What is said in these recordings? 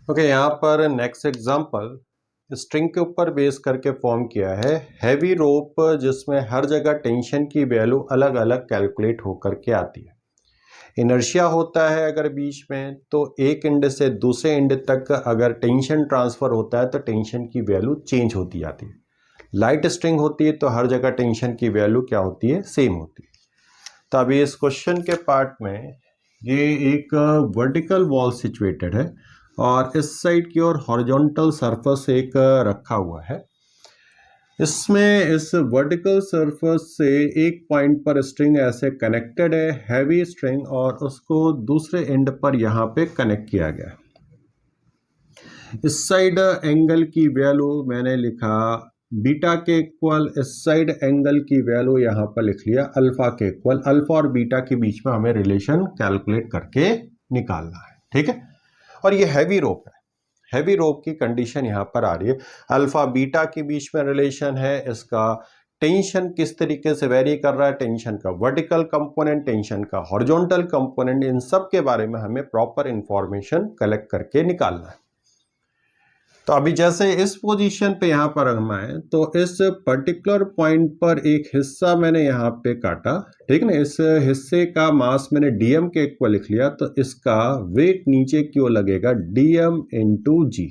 Okay, यहाँ पर next example string के ऊपर बेस करके फॉर्म किया है। हैवी रोप जिसमें हर जगह टेंशन की वैल्यू अलग अलग कैलकुलेट होकर के आती है। इनर्शिया होता है अगर बीच में, तो एक एंड से दूसरे एंड तक अगर टेंशन ट्रांसफर होता है तो टेंशन की वैल्यू चेंज होती जाती है। लाइट स्ट्रिंग होती है तो हर जगह टेंशन की वैल्यू क्या होती है, सेम होती है। तो अभी इस क्वेश्चन के पार्ट में ये एक वर्टिकल वॉल सिचुएटेड है और इस साइड की ओर हॉरिजॉन्टल सरफेस एक रखा हुआ है। इसमें इस वर्टिकल सरफेस से एक पॉइंट पर स्ट्रिंग ऐसे कनेक्टेड है, हैवी स्ट्रिंग, और उसको दूसरे एंड पर यहाँ पे कनेक्ट किया गया। इस साइड एंगल की वैल्यू मैंने लिखा बीटा के इक्वल, इस साइड एंगल की वैल्यू यहाँ पर लिख लिया अल्फा के इक्वल। अल्फा और बीटा के बीच में हमें रिलेशन कैलकुलेट करके निकालना है, ठीक है। और ये हैवी रोप है, हैवी रोप की कंडीशन यहां पर आ रही है। अल्फा बीटा के बीच में रिलेशन है, इसका टेंशन किस तरीके से वेरी कर रहा है, टेंशन का वर्टिकल कंपोनेंट, टेंशन का हॉरिजॉन्टल कंपोनेंट, इन सब के बारे में हमें प्रॉपर इंफॉर्मेशन कलेक्ट करके निकालना है। तो अभी जैसे इस पोजीशन पे यहां पर हम आए तो इस पर्टिकुलर पॉइंट पर एक हिस्सा मैंने यहां पे काटा, ठीक ना। इस हिस्से का मास मैंने डीएम के इक्वल लिख लिया, तो इसका वेट नीचे क्यों लगेगा, डीएम इंटू जी,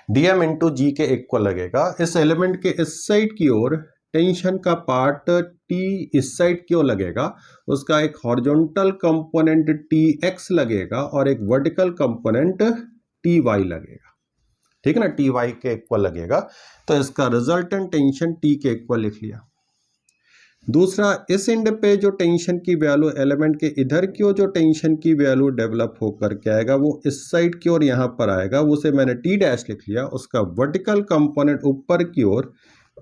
डीएम इंटू जी के इक्वल लगेगा। इस एलिमेंट के इस साइड की ओर टेंशन का पार्ट टी इस साइड क्यों लगेगा, उसका एक हॉरिजॉन्टल कंपोनेंट टी एक्स लगेगा और एक वर्टिकल कंपोनेंट टी वाई लगेगा, ठीक है ना, टी वाई के इक्वल लगेगा। तो इसका रिजल्टेंट टेंशन टी के इक्वल लिख लिया। दूसरा, इस एंड पे जो टेंशन की वैल्यू एलिमेंट के इधर की ओर जो टेंशन की वैल्यू डेवलप होकर के आएगा वो इस साइड की ओर यहां पर आएगा, उसे मैंने टी डैश लिख लिया। उसका वर्टिकल कंपोनेंट ऊपर की ओर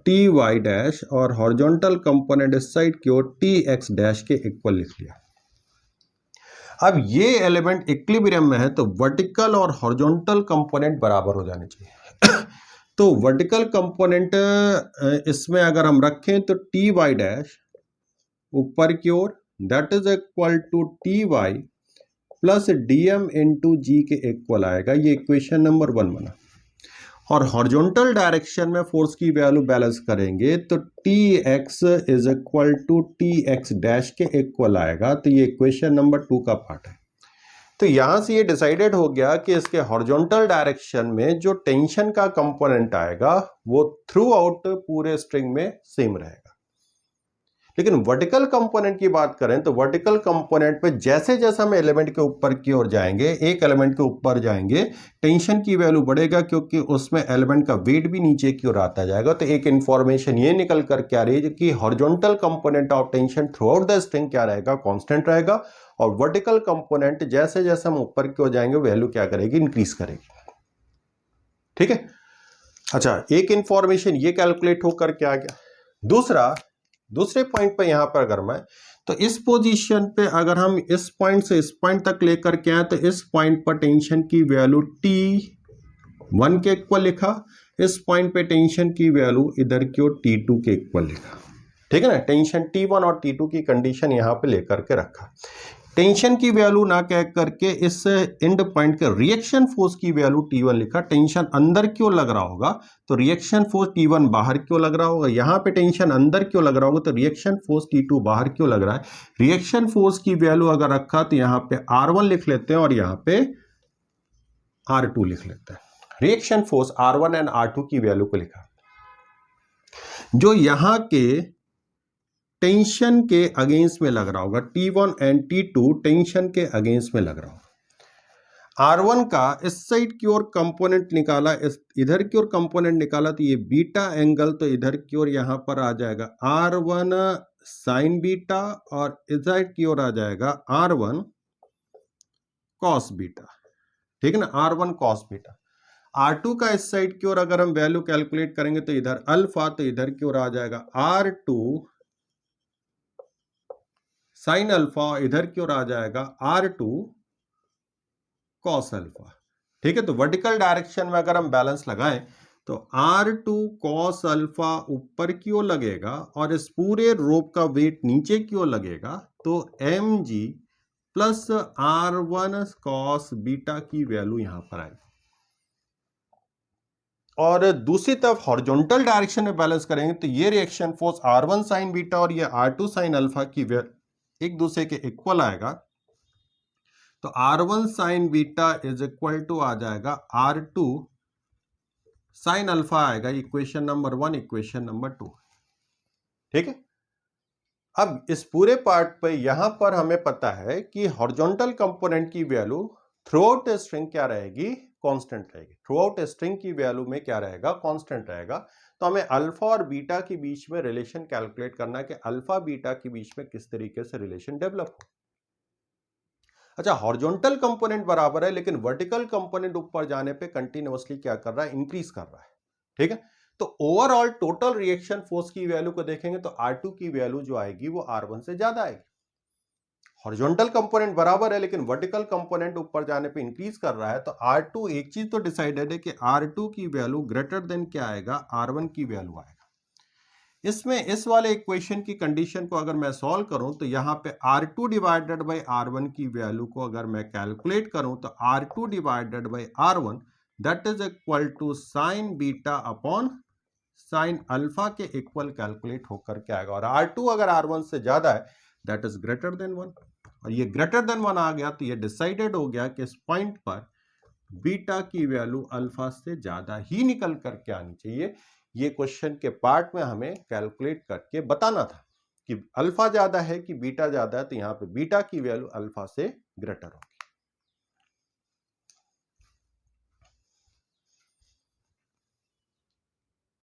टी वाई डैश और हॉरिजॉन्टल कंपोनेंट इस साइड की ओर टी एक्स डैश के इक्वल लिख लिया। अब ये एलिमेंट इक्विलिब्रियम में है तो वर्टिकल और हॉरिजॉन्टल कंपोनेंट बराबर हो जाने चाहिए। तो वर्टिकल कंपोनेंट इसमें अगर हम रखें तो टी वाई डैश ऊपर की ओर that is equal to T Y plus DM into G के इक्वल आएगा। ये इक्वेशन नंबर 1 बना। और हॉरिजॉन्टल डायरेक्शन में फोर्स की वैल्यू बैलेंस करेंगे तो T X is equal to T X dash के इक्वल आएगा। तो ये इक्वेशन नंबर 2 का पार्ट है। तो यहां से ये डिसाइडेड हो गया कि इसके हॉरिजॉन्टल डायरेक्शन में जो टेंशन का कंपोनेंट आएगा वो थ्रू आउट पूरे स्ट्रिंग में सेम रहेगा। लेकिन वर्टिकल कंपोनेंट की बात करें तो वर्टिकल कंपोनेंट पे जैसे जैसे हम एलिमेंट के ऊपर की ओर जाएंगे, एक एलिमेंट के ऊपर जाएंगे, टेंशन की वैल्यू बढ़ेगा क्योंकि उसमें एलिमेंट का वेट भी नीचे की ओर आता जाएगा। तो एक इंफॉर्मेशन ये निकल कर क्या रही है कि horizontal component of tension through out the string क्या रहेगा, कांस्टेंट रहेगा। और वर्टिकल कंपोनेंट जैसे जैसे हम ऊपर की ओर जाएंगे वैल्यू क्या करेगी, इंक्रीज करेगी, ठीक है। अच्छा, एक इंफॉर्मेशन ये कैलकुलेट होकर क्या आ गया। दूसरे पॉइंट पे यहां पर अगर मैं तो इस पोजीशन पे अगर हम इस पॉइंट से इस पॉइंट तक लेकर के आए तो इस पॉइंट पर टेंशन की वैल्यू T1 के इक्वल लिखा, इस पॉइंट पे टेंशन की वैल्यू इधर की ओर T2 के इक्वल लिखा, ठीक है ना। टेंशन T1 और T2 की कंडीशन यहां पे लेकर के रखा। टेंशन की वैल्यू ना कह करके इस एंड पॉइंट के रिएक्शन फोर्स की वैल्यू T1 लिखा। टेंशन अंदर क्यों लग रहा होगा तो रिएक्शन फोर्स T1 बाहर क्यों लग रहा होगा, यहां पे टेंशन अंदर क्यों लग रहा होगा तो रिएक्शन फोर्स T2 बाहर क्यों लग रहा है। रिएक्शन फोर्स की वैल्यू अगर रखा तो यहां पे R1 लिख लेते हैं और यहां पे R2 लिख लेते हैं। Reaction force R1 and R2 की वैल्यू को लिखा, जो यहां के टेंशन के अगेंस्ट में लग रहा होगा। T1 एंड T2 टेंशन के अगेंस्ट में लग रहा होगा। R1 का इस साइड की ओर कंपोनेंट निकाला, इस इधर की ओर कंपोनेंट निकाला तो ये बीटा एंगल, तो इधर की ओर यहां पर आ जाएगा R1 साइन बीटा और इधर की ओर आ जाएगा R1 कॉस बीटा, ठीक है ना, R1 कॉस बीटा। R2 का इस साइड की ओर अगर हम वैल्यू कैलकुलेट करेंगे तो इधर अल्फा, तो इधर की ओर आ जाएगा R2 साइन अल्फा, इधर की ओर आ जाएगा R2 कॉस अल्फा, ठीक है। तो वर्टिकल डायरेक्शन में अगर हम बैलेंस लगाएं तो R2 cos अल्फा ऊपर क्यों लगेगा और इस पूरे रोप का वेट नीचे क्यों लगेगा, तो mg plus R1 cos beta की वैल्यू यहां पर आएगी। और दूसरी तरफ हॉरिजॉन्टल डायरेक्शन में बैलेंस करेंगे तो ये reaction force R1 sine beta और ये R2 साइन अल्फा की एक दूसरे के इक्वल आएगा। तो R1 sine beta is equal to आ जाएगा R2 साइन अल्फा आएगा, इक्वेशन नंबर 1, इक्वेशन नंबर 2। ठीक है। अब इस पूरे पार्ट पे यहां पर हमें पता है कि हॉरिजॉन्टल कंपोनेंट की वैल्यू थ्रू आउट स्ट्रिंग क्या रहेगी, कांस्टेंट रहेगी। थ्रू आउट स्ट्रिंग की वैल्यू में क्या रहेगा, कांस्टेंट रहेगा। तो हमें अल्फा और बीटा के बीच में रिलेशन कैलकुलेट करना है कि अल्फा बीटा के बीच में किस तरीके से रिलेशन डेवलप हो। अच्छा, हॉरिजॉन्टल कंपोनेंट बराबर है लेकिन वर्टिकल कंपोनेंट ऊपर जाने पे कंटिन्यूअसली क्या कर रहा है, इंक्रीज कर रहा है। ठीक है। तो ओवरऑल टोटल रिएक्शन फोर्स की वैल्यू को देखेंगे तो R2 की वैल्यू जो आएगी वो R1 से ज्यादा आएगी। हॉरिजॉन्टल कंपोनेंट बराबर है लेकिन वर्टिकल कंपोनेंट ऊपर जाने पे इंक्रीज कर रहा है, तो R2 एक चीज तो डिसाइडेड है कि R2 की वैल्यू ग्रेटर देन क्या आएगा, R1 की वैल्यू आएगा। इसमें इस वाले इक्वेशन की कंडीशन को अगर मैं सॉल्व करूं तो यहां पे R2 डिवाइडेड बाई R1 की वैल्यू को अगर मैं कैलकुलेट करूं तो R2 divided by R1 that is equal to sine beta upon sine alpha के इक्वल कैलकुलेट होकर के आएगा। और R2 अगर R1 से ज्यादा है दैट इज ग्रेटर देन 1, और ये ग्रेटर देन 1 आ गया तो ये डिसाइडेड हो गया कि इस पॉइंट पर बीटा की वैल्यू अल्फा से ज्यादा ही निकल करके आनी चाहिए। ये क्वेश्चन के पार्ट में हमें कैलकुलेट करके बताना था कि अल्फा ज्यादा है कि बीटा ज्यादा है, तो यहां पे बीटा की वैल्यू अल्फा से ग्रेटर हो।